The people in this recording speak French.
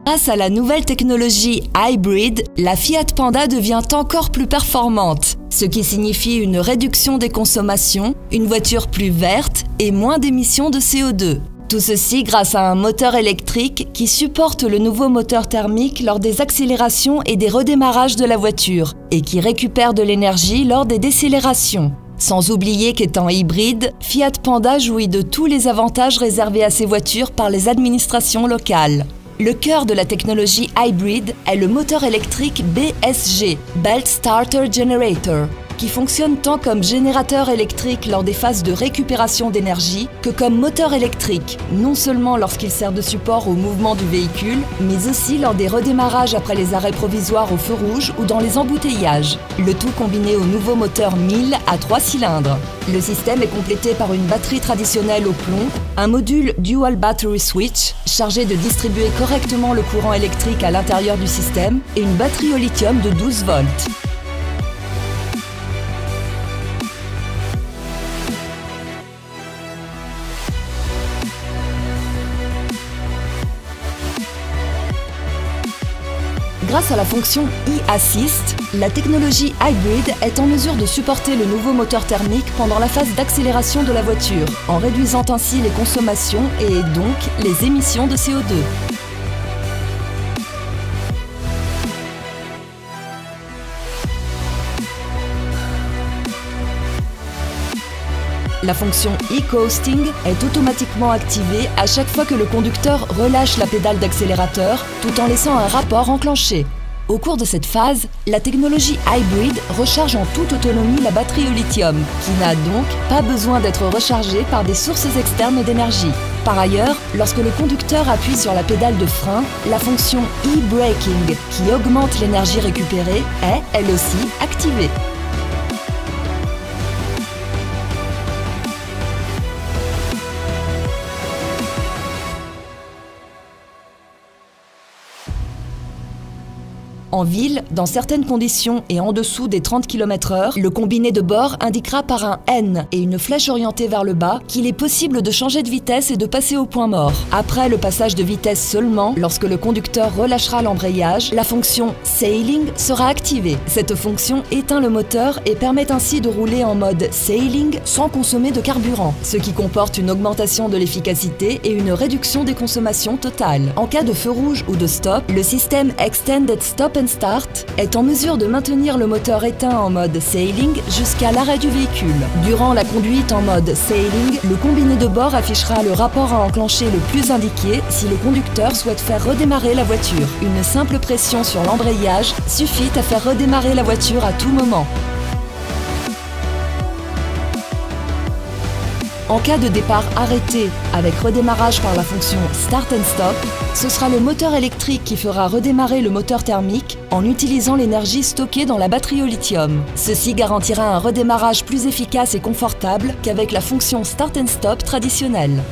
Grâce à la nouvelle technologie Hybrid, la Fiat Panda devient encore plus performante, ce qui signifie une réduction des consommations, une voiture plus verte et moins d'émissions de CO2. Tout ceci grâce à un moteur électrique qui supporte le nouveau moteur thermique lors des accélérations et des redémarrages de la voiture et qui récupère de l'énergie lors des décélérations. Sans oublier qu'étant hybride, Fiat Panda jouit de tous les avantages réservés à ces voitures par les administrations locales. Le cœur de la technologie Hybrid est le moteur électrique BSG, Belt Starter Generator, qui fonctionne tant comme générateur électrique lors des phases de récupération d'énergie que comme moteur électrique, non seulement lorsqu'il sert de support au mouvement du véhicule, mais aussi lors des redémarrages après les arrêts provisoires au feu rouge ou dans les embouteillages. Le tout combiné au nouveau moteur 1000 à 3 cylindres. Le système est complété par une batterie traditionnelle au plomb, un module Dual Battery Switch chargé de distribuer correctement le courant électrique à l'intérieur du système et une batterie au lithium de 12 volts. Grâce à la fonction e-Assist, la technologie Hybrid est en mesure de supporter le nouveau moteur thermique pendant la phase d'accélération de la voiture, en réduisant ainsi les consommations et donc les émissions de CO2. La fonction e-Coasting est automatiquement activée à chaque fois que le conducteur relâche la pédale d'accélérateur tout en laissant un rapport enclenché. Au cours de cette phase, la technologie Hybrid recharge en toute autonomie la batterie au lithium, qui n'a donc pas besoin d'être rechargée par des sources externes d'énergie. Par ailleurs, lorsque le conducteur appuie sur la pédale de frein, la fonction e-Braking, qui augmente l'énergie récupérée, est, elle aussi, activée. En ville, dans certaines conditions et en dessous des 30 km/h, le combiné de bord indiquera par un N et une flèche orientée vers le bas qu'il est possible de changer de vitesse et de passer au point mort. Après le passage de vitesse seulement, lorsque le conducteur relâchera l'embrayage, la fonction Sailing sera activée. Cette fonction éteint le moteur et permet ainsi de rouler en mode Sailing sans consommer de carburant, ce qui comporte une augmentation de l'efficacité et une réduction des consommations totales. En cas de feu rouge ou de stop, le système Extended Stop and Start est en mesure de maintenir le moteur éteint en mode Sailing jusqu'à l'arrêt du véhicule. Durant la conduite en mode Sailing, le combiné de bord affichera le rapport à enclencher le plus indiqué si le conducteur souhaite faire redémarrer la voiture. Une simple pression sur l'embrayage suffit à faire redémarrer la voiture à tout moment. En cas de départ arrêté avec redémarrage par la fonction Start and Stop, ce sera le moteur électrique qui fera redémarrer le moteur thermique en utilisant l'énergie stockée dans la batterie au lithium. Ceci garantira un redémarrage plus efficace et confortable qu'avec la fonction Start and Stop traditionnelle.